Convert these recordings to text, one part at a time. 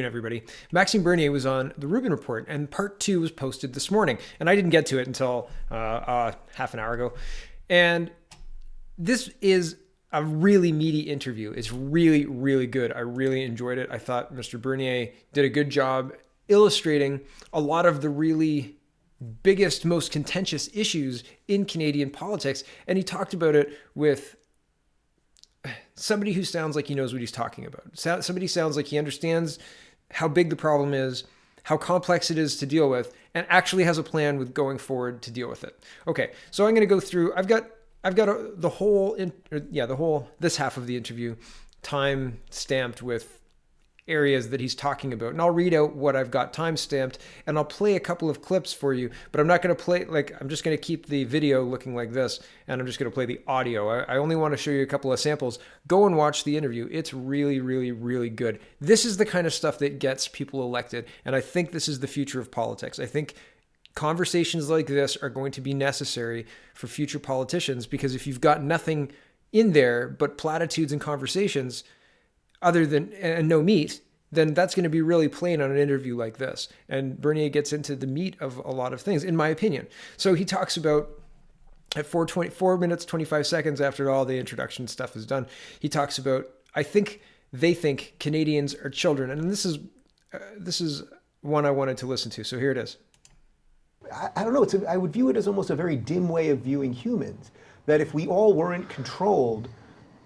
Everybody. Maxime Bernier was on the Rubin Report, and part 2 was posted this morning, and I didn't get to it until half an hour ago. And this is a really meaty interview. It's really, really good. I really enjoyed it. I thought Mr. Bernier did a good job illustrating a lot of the really biggest, most contentious issues in Canadian politics, and he talked about it with somebody who sounds like he knows what he's talking about. Somebody sounds like he understands how big the problem is, how complex it is to deal with, and actually has a plan with going forward to deal with it. Okay, so I'm going to go through. I've got this half of the interview time stamped with areas that he's talking about, and I'll read out what I've got time stamped, and I'll play a couple of clips for you, but I'm not going to play, I'm just going to keep the video looking like this, and I'm just going to play the audio. I only want to show you a couple of samples. Go and watch the interview. It's really, really, really good. This is the kind of stuff that gets people elected, and I think this is the future of politics. I think conversations like this are going to be necessary for future politicians, because if you've got nothing in there but platitudes and conversations, other than and no meat, then that's going to be really plain on an interview like this. And Bernier gets into the meat of a lot of things, in my opinion. So he talks about, at 4 minutes, 25 seconds after all the introduction stuff is done, he talks about, they think Canadians are children. And this is one I wanted to listen to. So here it is. I don't know. I would view it as almost a very dim way of viewing humans, that if we all weren't controlled,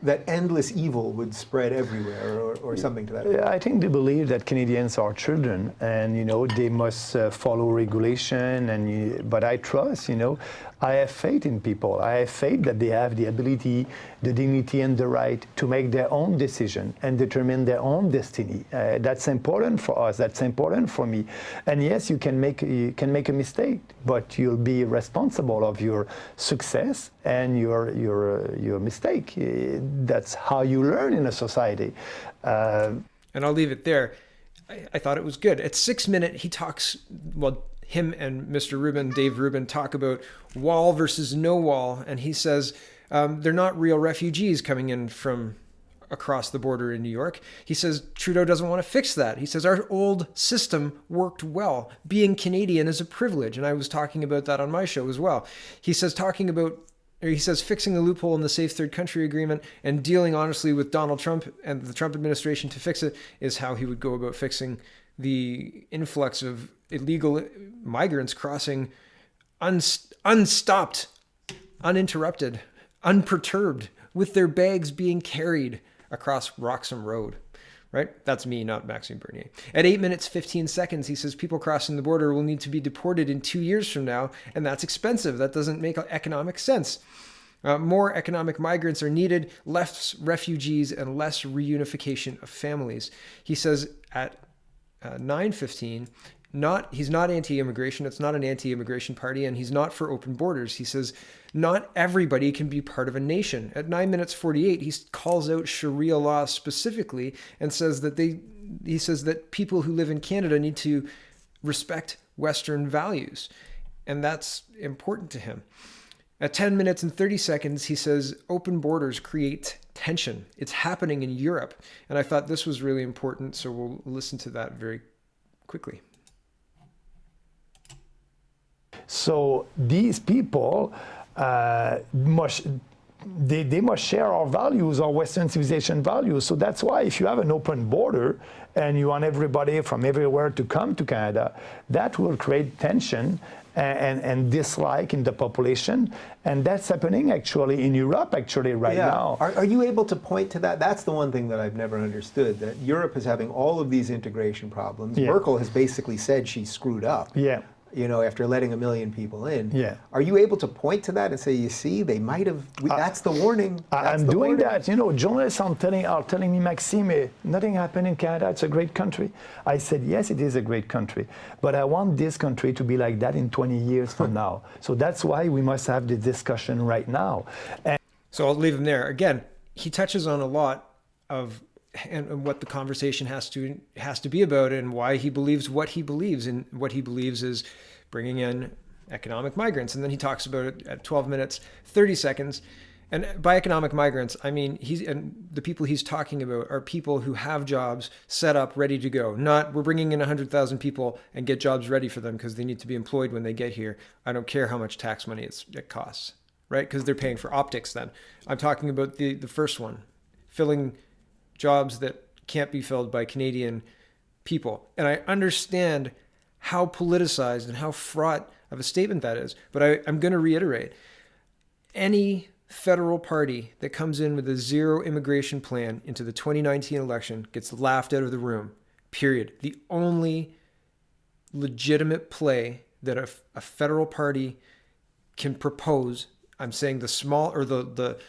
that endless evil would spread everywhere, or something to that effect. I think they believe that Canadians are children, and they must follow regulation. But I trust, I have faith in people. I have faith that they have the ability, the dignity, and the right to make their own decision and determine their own destiny. That's important for us. That's important for me. And yes, you can make a mistake, but you'll be responsible of your success and your mistake. That's how you learn in a society. And I'll leave it there. I thought it was good. At 6 minutes, he talks, him and Mr. Rubin, Dave Rubin, talk about wall versus no wall. And he says they're not real refugees coming in from across the border in New York. He says Trudeau doesn't want to fix that. He says our old system worked well. Being Canadian is a privilege. And I was talking about that on my show as well. He says fixing the loophole in the Safe Third Country Agreement and dealing honestly with Donald Trump and the Trump administration to fix it is how he would go about fixing the influx of illegal migrants crossing unstopped, uninterrupted, unperturbed, with their bags being carried across Roxham Road. Right? That's me, not Maxime Bernier. At 8 minutes, 15 seconds, he says people crossing the border will need to be deported in 2 years from now, and that's expensive. That doesn't make economic sense. More economic migrants are needed, less refugees, and less reunification of families. He says at 9:15, he's not anti-immigration. It's not an anti-immigration party, and he's not for open borders. He says not everybody can be part of a nation. At 9 minutes 48, he calls out Sharia law specifically and says that people who live in Canada need to respect Western values, and that's important to him. At 10 minutes and 30 seconds, he says open borders create tension. It's happening in Europe, and I thought this was really important, so we'll listen to that very quickly. So these people must share our values, our Western civilization values. So that's why if you have an open border and you want everybody from everywhere to come to Canada, that will create tension and dislike in the population. And that's happening actually in Europe right now. Are you able to point to that? That's the one thing that I've never understood, that Europe is having all of these integration problems. Yeah. Merkel has basically said she screwed up. Yeah. After letting 1 million people in. Yeah. Are you able to point to that and say, you see, they might have, that's the warning. I'm doing that. Journalists are telling me, Maxime, nothing happened in Canada. It's a great country. I said, yes, it is a great country. But I want this country to be like that in 20 years from now. So that's why we must have the discussion right now. So I'll leave him there. Again, he touches on a lot of and what the conversation has to be about, and why he believes what he believes. And what he believes is bringing in economic migrants. And then he talks about it at 12 minutes, 30 seconds. And by economic migrants, I mean the people he's talking about are people who have jobs set up, ready to go. Not we're bringing in 100,000 people and get jobs ready for them because they need to be employed when they get here. I don't care how much tax money it costs, right? Because they're paying for optics then. I'm talking about the first one, filling jobs that can't be filled by Canadian people. And I understand how politicized and how fraught of a statement that is. But I'm going to reiterate, any federal party that comes in with a zero immigration plan into the 2019 election gets laughed out of the room, period. The only legitimate play that a federal party can propose, I'm saying the small or the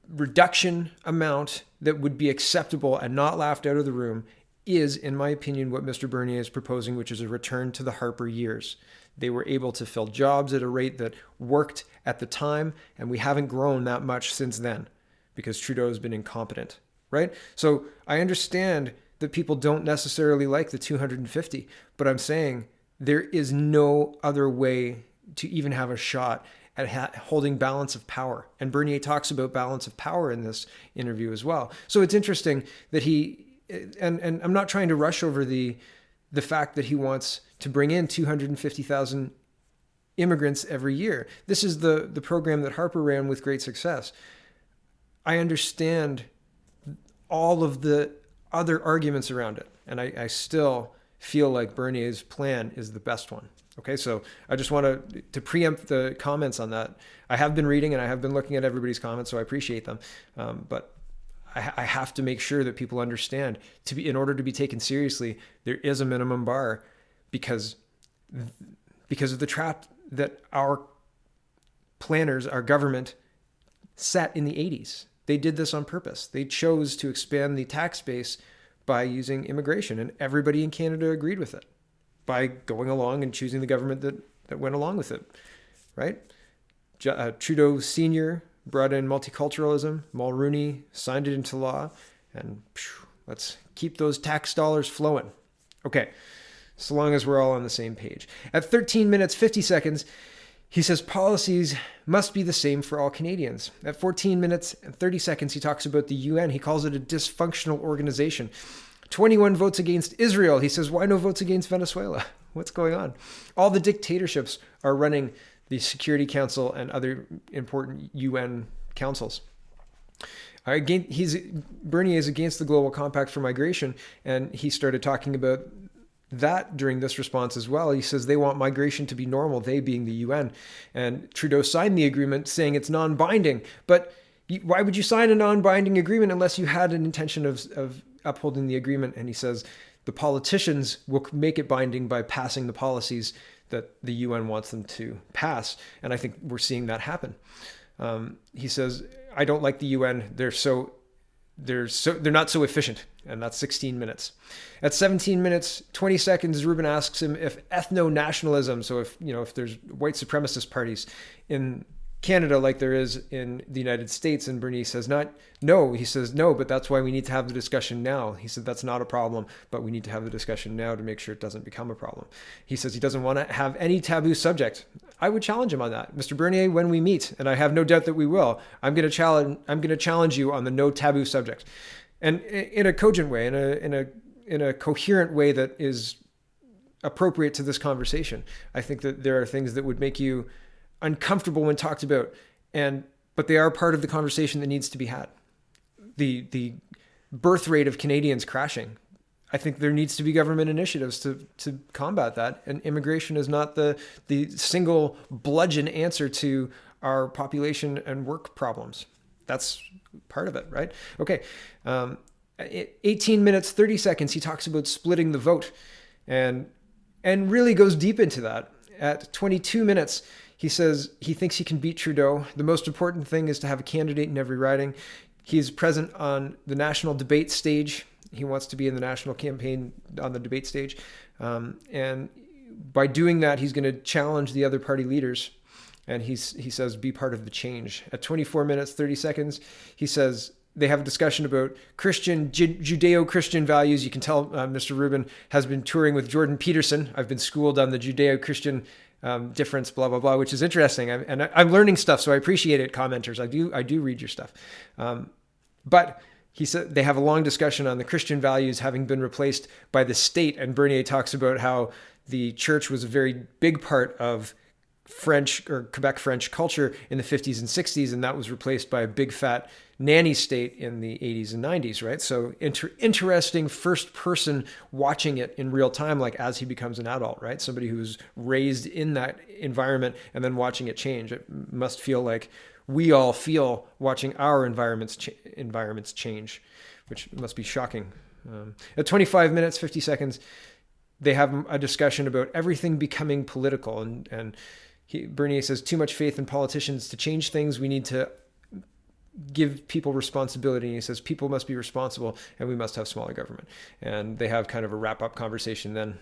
reduction amount that would be acceptable and not laughed out of the room is, in my opinion, what Mr. Bernier is proposing, which is a return to the Harper years. They were able to fill jobs at a rate that worked at the time, and we haven't grown that much since then because Trudeau has been incompetent, right? So I understand that people don't necessarily like the 250, but I'm saying there is no other way to even have a shot at holding balance of power. And Bernier talks about balance of power in this interview as well. So it's interesting that and I'm not trying to rush over the fact that he wants to bring in 250,000 immigrants every year. This is the program that Harper ran with great success. I understand all of the other arguments around it, and I still feel like Bernier's plan is the best one. Okay, so I just want to preempt the comments on that. I have been reading and I have been looking at everybody's comments, so I appreciate them. But I have to make sure that people understand in order to be taken seriously, there is a minimum bar because of the trap that our planners, our government set in the 80s. They did this on purpose. They chose to expand the tax base by using immigration, and everybody in Canada agreed with it by going along and choosing the government that went along with it, right? Trudeau Sr. brought in multiculturalism. Mulroney signed it into law, and let's keep those tax dollars flowing. Okay, so long as we're all on the same page. At 13 minutes, 50 seconds, he says policies must be the same for all Canadians. At 14 minutes and 30 seconds, he talks about the UN. He calls it a dysfunctional organization. 21 votes against Israel. He says, why no votes against Venezuela? What's going on? All the dictatorships are running the Security Council and other important UN councils. Bernier is against the Global Compact for Migration, and he started talking about that during this response as well. He says they want migration to be normal, they being the UN. And Trudeau signed the agreement saying it's non-binding. But why would you sign a non-binding agreement unless you had an intention of upholding the agreement? And he says the politicians will make it binding by passing the policies that the UN wants them to pass. And I think we're seeing that happen. He says, I don't like the UN. They're not so efficient. And that's 16 minutes. At 17 minutes, 20 seconds, Rubin asks him if ethno-nationalism, so if there's white supremacist parties in Canada like there is in the United States, and Bernier says no. He says no, but that's why we need to have the discussion now. He said that's not a problem, but we need to have the discussion now to make sure it doesn't become a problem. He says he doesn't want to have any taboo subject. I would challenge him on that, Mr. Bernier, when we meet, and I have no doubt that we will. I'm going to challenge you on the no taboo subject, and in a cogent way, in a coherent way that is appropriate to this conversation. I think that there are things that would make you uncomfortable when talked about, but they are part of the conversation that needs to be had. The birth rate of Canadians crashing. I think there needs to be government initiatives to combat that, and immigration is not the single bludgeon answer to our population and work problems. That's part of it, right? Okay. 18 minutes, 30 seconds, he talks about splitting the vote and really goes deep into that. At 22 minutes, he says he thinks he can beat Trudeau. The most important thing is to have a candidate in every riding. He's present on the national debate stage. He wants to be in the national campaign on the debate stage. And by doing that, he's going to challenge the other party leaders. And he says, be part of the change. At 24 minutes, 30 seconds, he says they have a discussion about Judeo-Christian values. You can tell Mr. Rubin has been touring with Jordan Peterson. I've been schooled on the Judeo-Christian difference, blah, blah, blah, which is interesting. I'm learning stuff, so I appreciate it, commenters. I do read your stuff. But he said they have a long discussion on the Christian values having been replaced by the state. And Bernier talks about how the church was a very big part of French or Quebec French culture in the 50s and 60s, and that was replaced by a big fat nanny state in the 80s and 90s, right? So interesting first person watching it in real time, like as he becomes an adult, right? Somebody who's raised in that environment and then watching it change. It must feel like we all feel watching our environments change, which must be shocking. At 25 minutes, 50 seconds, they have a discussion about everything becoming political. And Bernier says, too much faith in politicians to change things. We need to give people responsibility. And he says, people must be responsible and we must have smaller government. And they have kind of a wrap-up conversation then.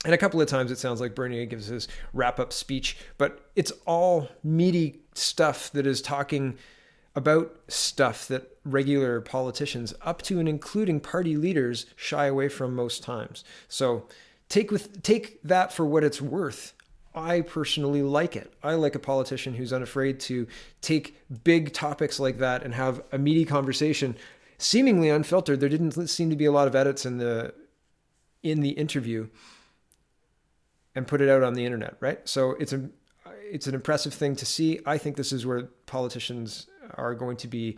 And a couple of times it sounds like Bernier gives his wrap-up speech, but it's all meaty stuff that is talking about stuff that regular politicians, up to and including party leaders, shy away from most times. So take that for what it's worth. I personally like it. I like a politician who's unafraid to take big topics like that and have a meaty conversation, seemingly unfiltered. There didn't seem to be a lot of edits in the interview, and put it out on the internet, right? So it's an impressive thing to see. I think this is where politicians are going to be.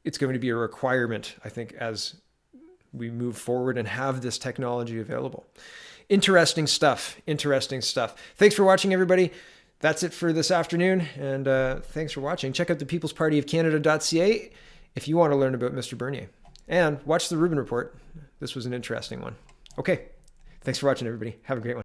It's going to be a requirement, I think, as we move forward and have this technology available. Interesting stuff. Thanks for watching, everybody. That's it for this afternoon, and thanks for watching. Check out the peoplespartyofcanada.ca if you want to learn about Mr. Bernier. And watch the Rubin Report. This was an interesting one. Okay. Thanks for watching, everybody. Have a great one.